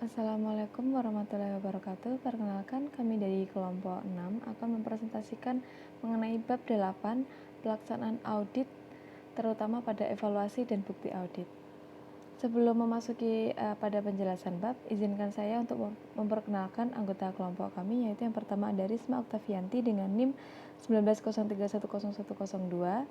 Assalamualaikum warahmatullahi wabarakatuh. Perkenalkan, kami dari kelompok 6 akan mempresentasikan mengenai bab 8 pelaksanaan audit, terutama pada evaluasi dan bukti audit. Sebelum memasuki pada penjelasan bab, izinkan saya untuk memperkenalkan anggota kelompok kami, yaitu yang pertama ada Risma Oktavianti dengan NIM 1903101102.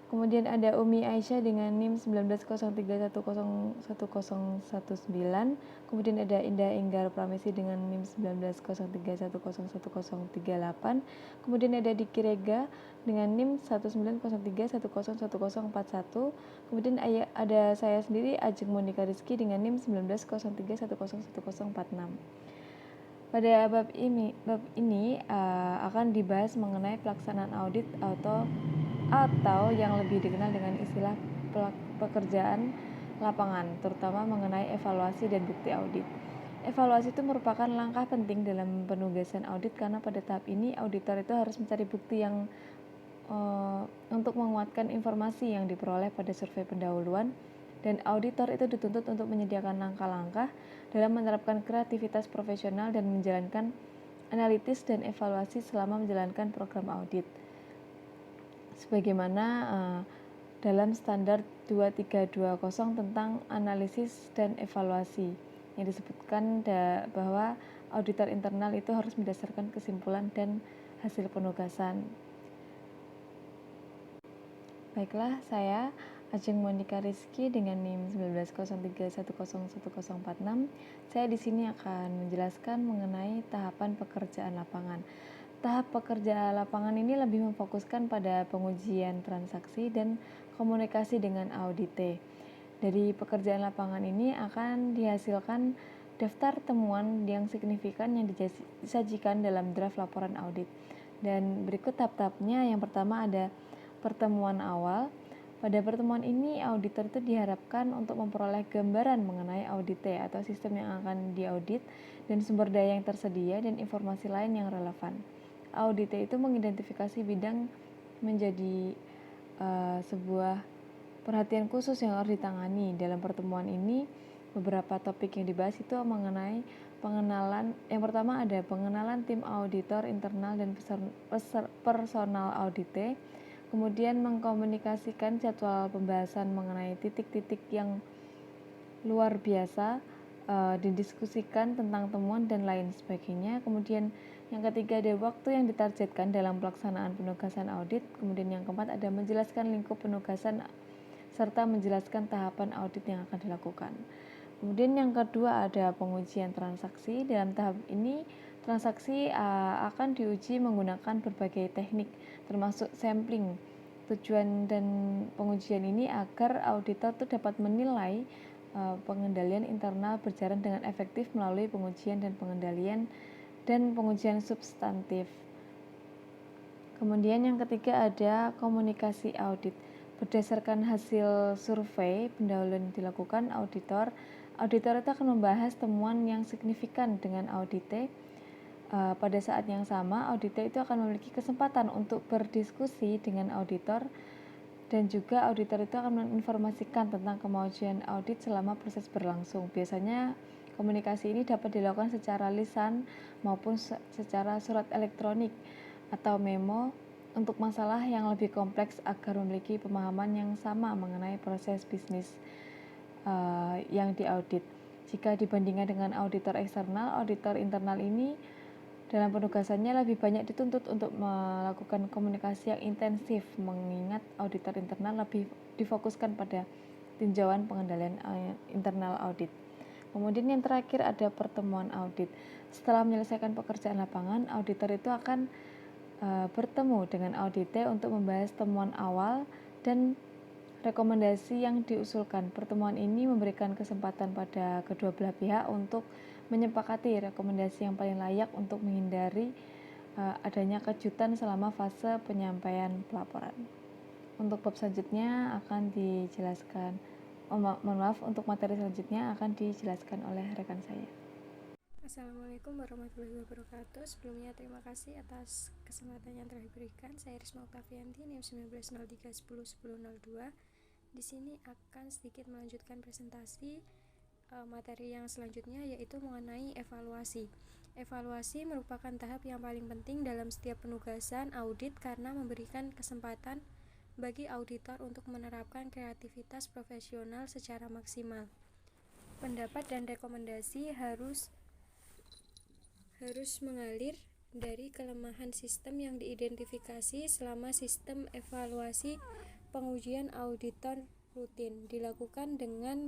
Kemudian ada Umi Aisyah dengan NIM 1903101119. Kemudian ada Indah Enggar Pramesi dengan NIM 1903101138. Kemudian ada Diki Rega dengan NIM 1903101041. Kemudian ada saya sendiri Ajeng Monika Rizky dengan NIM 1903101046. Pada bab ini akan dibahas mengenai pelaksanaan audit atau yang lebih dikenal dengan istilah pekerjaan lapangan, terutama mengenai evaluasi dan bukti audit. Evaluasi itu merupakan langkah penting dalam penugasan audit karena pada tahap ini auditor itu harus mencari bukti yang untuk menguatkan informasi yang diperoleh pada survei pendahuluan, dan auditor itu dituntut untuk menyediakan langkah-langkah dalam menerapkan kreativitas profesional dan menjalankan analitis dan evaluasi selama menjalankan program audit. Sebagaimana dalam standar 2320 tentang analisis dan evaluasi yang disebutkan bahwa auditor internal itu harus berdasarkan kesimpulan dan hasil penugasan. Baiklah, saya Ajeng Monika Rizky dengan NIM 1903101046. Saya di sini akan menjelaskan mengenai tahapan pekerjaan lapangan. Tahap pekerjaan lapangan ini lebih memfokuskan pada pengujian transaksi dan komunikasi dengan audite. Dari pekerjaan lapangan ini akan dihasilkan daftar temuan yang signifikan yang disajikan dalam draft laporan audit. Dan berikut tahap-tahapnya. Yang pertama ada pertemuan awal. Pada pertemuan ini, auditor itu diharapkan untuk memperoleh gambaran mengenai audite atau sistem yang akan diaudit dan sumber daya yang tersedia dan informasi lain yang relevan. Audite itu mengidentifikasi bidang menjadi sebuah perhatian khusus yang harus ditangani. Dalam pertemuan ini, beberapa topik yang dibahas itu mengenai pengenalan. Yang pertama ada pengenalan tim auditor internal dan personal audite. Kemudian mengkomunikasikan jadwal pembahasan mengenai titik-titik yang luar biasa, didiskusikan tentang temuan dan lain sebagainya. Kemudian yang ketiga ada waktu yang ditargetkan dalam pelaksanaan penugasan audit. Kemudian yang keempat ada menjelaskan lingkup penugasan serta menjelaskan tahapan audit yang akan dilakukan. Kemudian yang kedua ada pengujian transaksi. Dalam tahap ini transaksi akan diuji menggunakan berbagai teknik termasuk sampling. Tujuan dan pengujian ini agar auditor itu dapat menilai pengendalian internal berjalan dengan efektif melalui pengujian dan pengendalian dan pengujian substantif. Kemudian yang ketiga ada komunikasi audit. Berdasarkan hasil survei pendahuluan yang dilakukan auditor itu akan membahas temuan yang signifikan dengan audite. Pada saat yang sama, audite itu akan memiliki kesempatan untuk berdiskusi dengan auditor, dan juga auditor itu akan menginformasikan tentang kemajuan audit selama proses berlangsung. Biasanya komunikasi ini dapat dilakukan secara lisan maupun secara surat elektronik atau memo untuk masalah yang lebih kompleks agar memiliki pemahaman yang sama mengenai proses bisnis yang diaudit. Jika dibandingkan dengan auditor eksternal, auditor internal ini dalam penugasannya lebih banyak dituntut untuk melakukan komunikasi yang intensif, mengingat auditor internal lebih difokuskan pada tinjauan pengendalian internal audit. Kemudian yang terakhir ada pertemuan audit. Setelah menyelesaikan pekerjaan lapangan, auditor itu akan bertemu dengan audite untuk membahas temuan awal dan rekomendasi yang diusulkan. Pertemuan ini memberikan kesempatan pada kedua belah pihak untuk menyepakati rekomendasi yang paling layak untuk menghindari adanya kejutan selama fase penyampaian pelaporan. Untuk bab selanjutnya akan dijelaskan, untuk materi selanjutnya akan dijelaskan oleh rekan saya. Assalamualaikum warahmatullahi wabarakatuh. Sebelumnya terima kasih atas kesempatan yang telah diberikan. Saya Risma Oktavianti, NIM 1903101002. Di sini akan sedikit melanjutkan presentasi materi yang selanjutnya yaitu mengenai evaluasi. Evaluasi merupakan tahap yang paling penting dalam setiap penugasan audit karena memberikan kesempatan bagi auditor untuk menerapkan kreativitas profesional secara maksimal. Pendapat dan rekomendasi harus mengalir dari kelemahan sistem yang diidentifikasi selama sistem evaluasi pengujian auditor rutin dilakukan dengan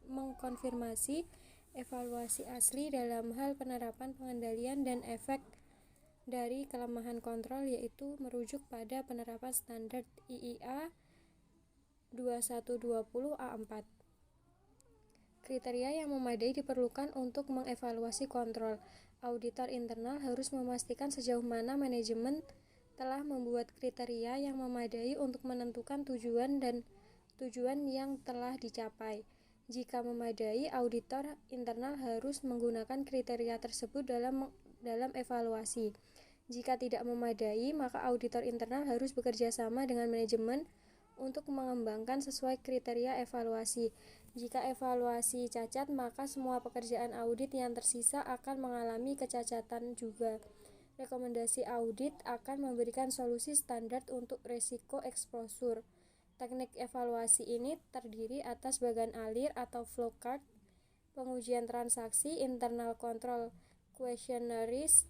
mengkonfirmasi evaluasi asli dalam hal penerapan pengendalian dan efek dari kelemahan kontrol, yaitu merujuk pada penerapan standar IIA 2120 A4. Kriteria yang memadai diperlukan untuk mengevaluasi kontrol. Auditor internal harus memastikan sejauh mana manajemen telah membuat kriteria yang memadai untuk menentukan tujuan yang telah dicapai. Jika memadai, auditor internal harus menggunakan kriteria tersebut dalam evaluasi. Jika tidak memadai, maka auditor internal harus bekerja sama dengan manajemen untuk mengembangkan sesuai kriteria evaluasi. Jika evaluasi cacat, maka semua pekerjaan audit yang tersisa akan mengalami kecacatan juga. Rekomendasi audit akan memberikan solusi standar untuk risiko exposure. Teknik evaluasi ini terdiri atas bagan alir atau flowchart, pengujian transaksi, internal control questionnaires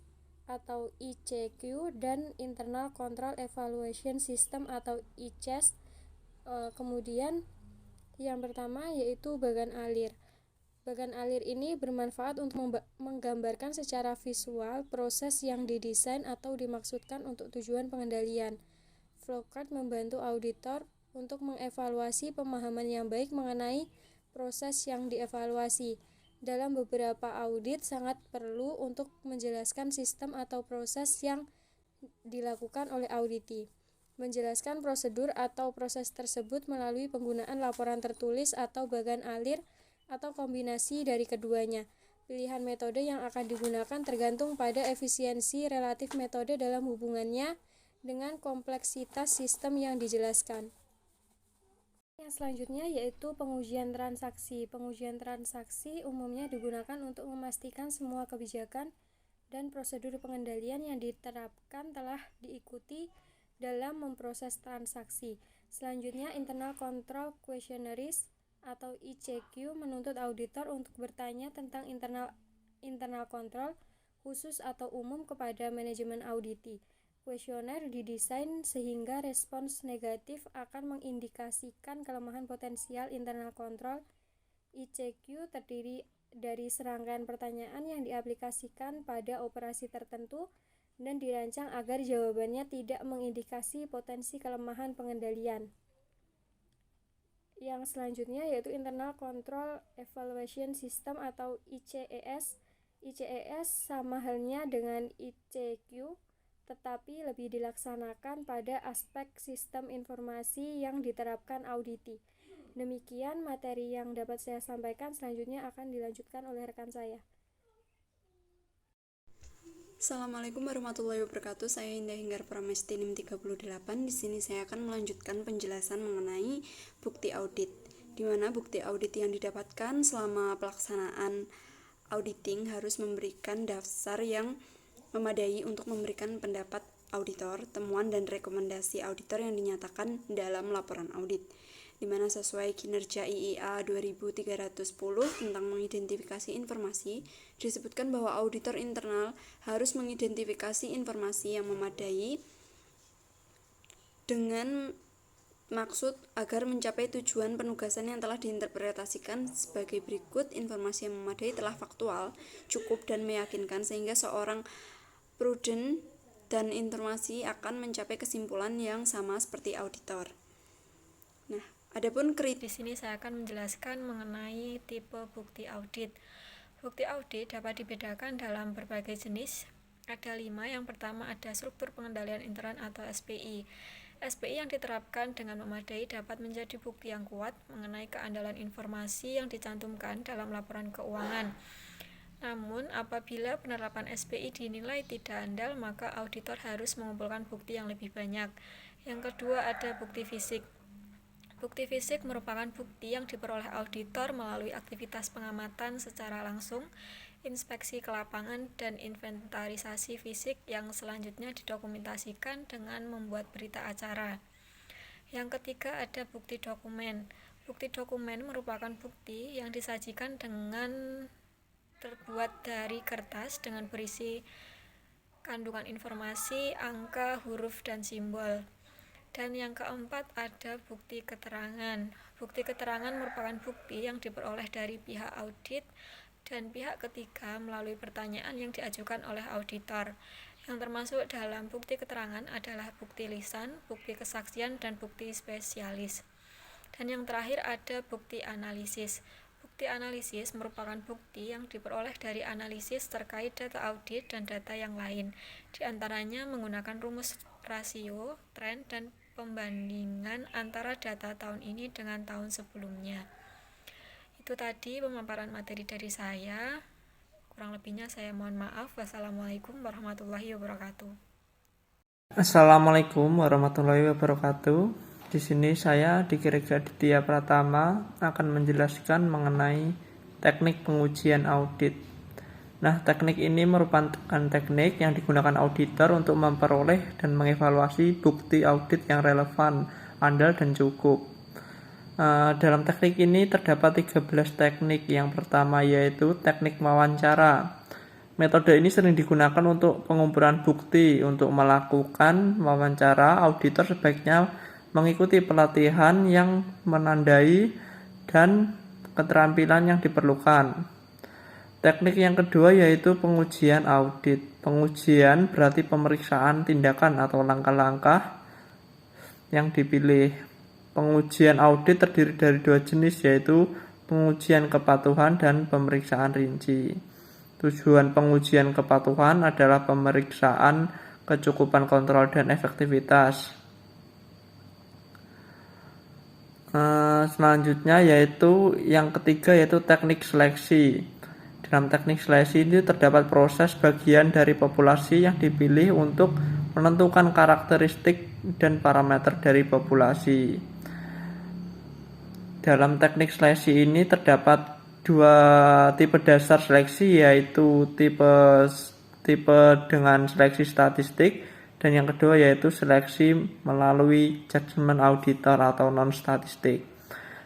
atau ICQ, dan internal control evaluation system atau ICES. Kemudian yang pertama yaitu bagan alir. Bagan alir ini bermanfaat untuk menggambarkan secara visual proses yang didesain atau dimaksudkan untuk tujuan pengendalian. Flowchart membantu auditor untuk mengevaluasi pemahaman yang baik mengenai proses yang dievaluasi. Dalam beberapa audit sangat perlu untuk menjelaskan sistem atau proses yang dilakukan oleh auditi. Menjelaskan prosedur atau proses tersebut melalui penggunaan laporan tertulis atau bagan alir atau kombinasi dari keduanya. Pilihan metode yang akan digunakan tergantung pada efisiensi relatif metode dalam hubungannya dengan kompleksitas sistem yang dijelaskan. Yang selanjutnya yaitu pengujian transaksi. Pengujian transaksi umumnya digunakan untuk memastikan semua kebijakan dan prosedur pengendalian yang diterapkan telah diikuti dalam memproses transaksi. Selanjutnya, internal control questionnaires atau ICQ menuntut auditor untuk bertanya tentang internal control khusus atau umum kepada manajemen auditi. Kuesioner didesain sehingga respons negatif akan mengindikasikan kelemahan potensial internal control. ICQ terdiri dari serangkaian pertanyaan yang diaplikasikan pada operasi tertentu dan dirancang agar jawabannya tidak mengindikasi potensi kelemahan pengendalian. Yang selanjutnya yaitu Internal Control Evaluation System atau ICES. ICES sama halnya dengan ICQ, tetapi lebih dilaksanakan pada aspek sistem informasi yang diterapkan auditi. Demikian materi yang dapat saya sampaikan, selanjutnya akan dilanjutkan oleh rekan saya. Assalamualaikum warahmatullahi wabarakatuh. Saya Indah Hinggar Pramesti NIM 38. Di sini saya akan melanjutkan penjelasan mengenai bukti audit, di mana bukti audit yang didapatkan selama pelaksanaan auditing harus memberikan dasar yang memadai untuk memberikan pendapat auditor, temuan dan rekomendasi auditor yang dinyatakan dalam laporan audit, di mana sesuai kinerja IIA 2310 tentang mengidentifikasi informasi, disebutkan bahwa auditor internal harus mengidentifikasi informasi yang memadai dengan maksud agar mencapai tujuan penugasan yang telah diinterpretasikan sebagai berikut. Informasi yang memadai telah faktual, cukup dan meyakinkan sehingga seorang prudent dan informasi akan mencapai kesimpulan yang sama seperti auditor. Nah, adapun di sini saya akan menjelaskan mengenai tipe bukti audit. Bukti audit dapat dibedakan dalam berbagai jenis. Ada 5. Yang pertama ada struktur pengendalian intern atau SPI. SPI yang diterapkan dengan memadai dapat menjadi bukti yang kuat mengenai keandalan informasi yang dicantumkan dalam laporan keuangan. Namun, apabila penerapan SPI dinilai tidak andal, maka auditor harus mengumpulkan bukti yang lebih banyak. Yang kedua ada bukti fisik. Bukti fisik merupakan bukti yang diperoleh auditor melalui aktivitas pengamatan secara langsung, inspeksi ke lapangan, dan inventarisasi fisik yang selanjutnya didokumentasikan dengan membuat berita acara. Yang ketiga ada bukti dokumen. Bukti dokumen merupakan bukti yang disajikan dengan terbuat dari kertas dengan berisi kandungan informasi, angka, huruf, dan simbol. Dan yang keempat ada bukti keterangan. Bukti keterangan merupakan bukti yang diperoleh dari pihak audit dan pihak ketiga melalui pertanyaan yang diajukan oleh auditor. Yang termasuk dalam bukti keterangan adalah bukti lisan, bukti kesaksian, dan bukti spesialis. Dan yang terakhir ada bukti analisis. Bukti analisis merupakan bukti yang diperoleh dari analisis terkait data audit dan data yang lain, di antaranya menggunakan rumus rasio, tren, dan pembandingan antara data tahun ini dengan tahun sebelumnya. Itu tadi pemaparan materi dari saya. Kurang lebihnya saya mohon maaf. Wassalamualaikum warahmatullahi wabarakatuh. Assalamualaikum warahmatullahi wabarakatuh. Di sini saya Dikir Aditya Pratama akan menjelaskan mengenai teknik pengujian audit. Nah, teknik ini merupakan teknik yang digunakan auditor untuk memperoleh dan mengevaluasi bukti audit yang relevan, andal, dan cukup. Dalam teknik ini terdapat 13 teknik. Yang pertama yaitu teknik wawancara. Metode ini sering digunakan untuk pengumpulan bukti. Untuk melakukan wawancara, auditor sebaiknya mengikuti pelatihan yang menandai dan keterampilan yang diperlukan. Teknik yang kedua yaitu pengujian audit. Pengujian berarti pemeriksaan tindakan atau langkah-langkah yang dipilih. Pengujian audit terdiri dari dua jenis yaitu pengujian kepatuhan dan pemeriksaan rinci. Tujuan pengujian kepatuhan adalah pemeriksaan kecukupan kontrol dan efektivitas. Selanjutnya yaitu yang ketiga yaitu teknik seleksi. Dalam teknik seleksi ini terdapat proses bagian dari populasi yang dipilih untuk menentukan karakteristik dan parameter dari populasi. Dalam teknik seleksi ini terdapat dua tipe dasar seleksi yaitu tipe dengan seleksi statistik dan yang kedua yaitu seleksi melalui judgement auditor atau non-statistik.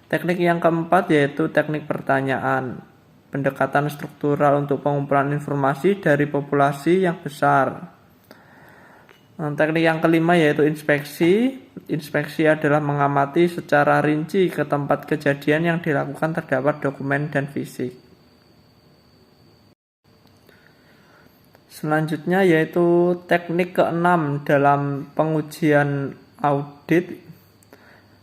Teknik yang keempat yaitu teknik pertanyaan. Pendekatan struktural untuk pengumpulan informasi dari populasi yang besar. Teknik yang kelima yaitu inspeksi. Inspeksi adalah mengamati secara rinci ke tempat kejadian yang dilakukan terdapat dokumen dan fisik. Selanjutnya yaitu teknik keenam dalam pengujian audit,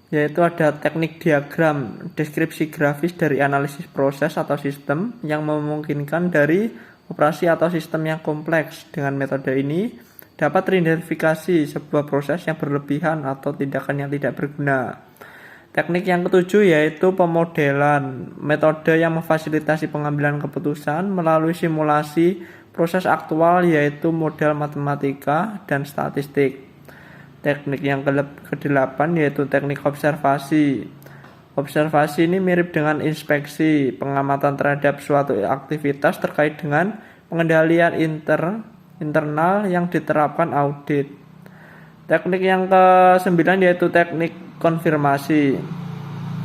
yaitu ada teknik diagram, deskripsi grafis dari analisis proses atau sistem yang memungkinkan dari operasi atau sistem yang kompleks. Dengan metode ini dapat teridentifikasi sebuah proses yang berlebihan atau tindakan yang tidak berguna. Teknik yang ketujuh yaitu pemodelan, metode yang memfasilitasi pengambilan keputusan melalui simulasi proses aktual yaitu model matematika dan statistik. Teknik yang ke-8 yaitu teknik observasi. Observasi ini mirip dengan inspeksi, pengamatan terhadap suatu aktivitas terkait dengan pengendalian internal yang diterapkan audit. Teknik yang ke-9 yaitu teknik konfirmasi.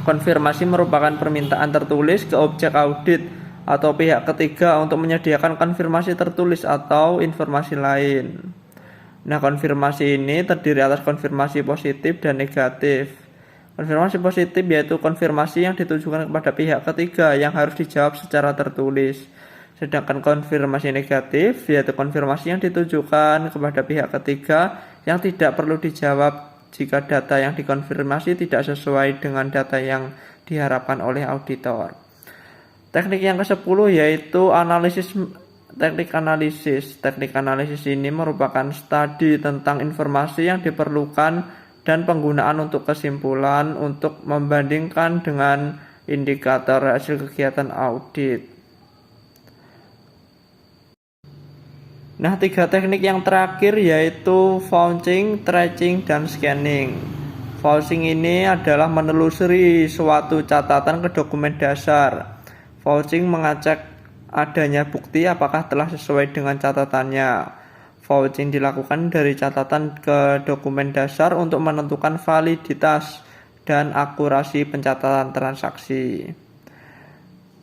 Konfirmasi merupakan permintaan tertulis ke objek audit atau pihak ketiga untuk menyediakan konfirmasi tertulis atau informasi lain. Nah, konfirmasi ini terdiri atas konfirmasi positif dan negatif. Konfirmasi positif yaitu konfirmasi yang ditujukan kepada pihak ketiga yang harus dijawab secara tertulis. Sedangkan konfirmasi negatif yaitu konfirmasi yang ditujukan kepada pihak ketiga yang tidak perlu dijawab jika data yang dikonfirmasi tidak sesuai dengan data yang diharapkan oleh auditor. Teknik yang ke-10 yaitu teknik analisis. Teknik analisis ini merupakan studi tentang informasi yang diperlukan dan penggunaan untuk kesimpulan untuk membandingkan dengan indikator hasil kegiatan audit. Nah, 3 teknik yang terakhir yaitu vouching, tracing, dan scanning. Vouching ini adalah menelusuri suatu catatan ke dokumen dasar. Vouching mengecek adanya bukti apakah telah sesuai dengan catatannya. Vouching dilakukan dari catatan ke dokumen dasar untuk menentukan validitas dan akurasi pencatatan transaksi.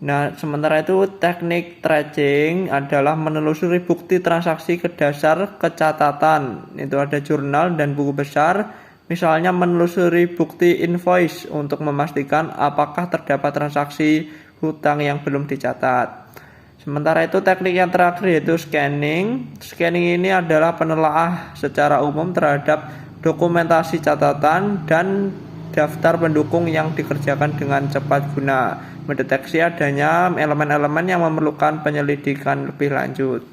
Nah, sementara itu teknik tracing adalah menelusuri bukti transaksi ke dasar catatan. Itu ada jurnal dan buku besar. Misalnya menelusuri bukti invoice untuk memastikan apakah terdapat transaksi hutang yang belum dicatat. Sementara itu teknik yang terakhir yaitu scanning. Scanning ini adalah penelaah secara umum terhadap dokumentasi catatan dan daftar pendukung yang dikerjakan dengan cepat guna mendeteksi adanya elemen-elemen yang memerlukan penyelidikan lebih lanjut.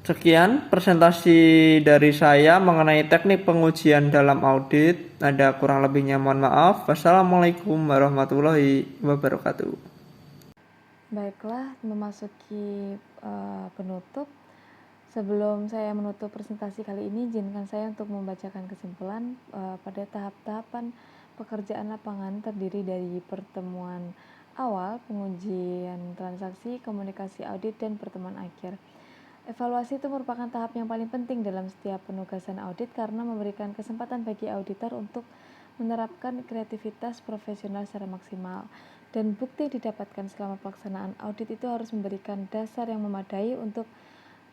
Sekian presentasi dari saya mengenai teknik pengujian dalam audit. Ada kurang lebihnya mohon maaf. Wassalamualaikum warahmatullahi wabarakatuh. Baiklah, memasuki penutup. Sebelum saya menutup presentasi kali ini, izinkan saya untuk membacakan kesimpulan pada tahap-tahapan pekerjaan lapangan terdiri dari pertemuan awal, pengujian transaksi, komunikasi audit, dan pertemuan akhir. Evaluasi itu merupakan tahap yang paling penting dalam setiap penugasan audit karena memberikan kesempatan bagi auditor untuk menerapkan kreativitas profesional secara maksimal. Dan bukti yang didapatkan selama pelaksanaan audit itu harus memberikan dasar yang memadai untuk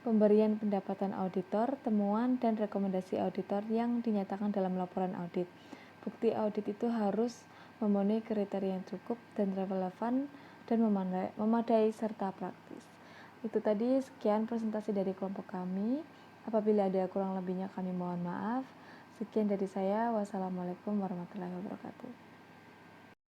pemberian pendapatan auditor, temuan, dan rekomendasi auditor yang dinyatakan dalam laporan audit. Bukti audit itu harus memenuhi kriteria yang cukup dan relevan dan memadai serta praktis. Itu tadi sekian presentasi dari kelompok kami. Apabila ada kurang lebihnya kami mohon maaf. Sekian dari saya. Wassalamualaikum warahmatullahi wabarakatuh.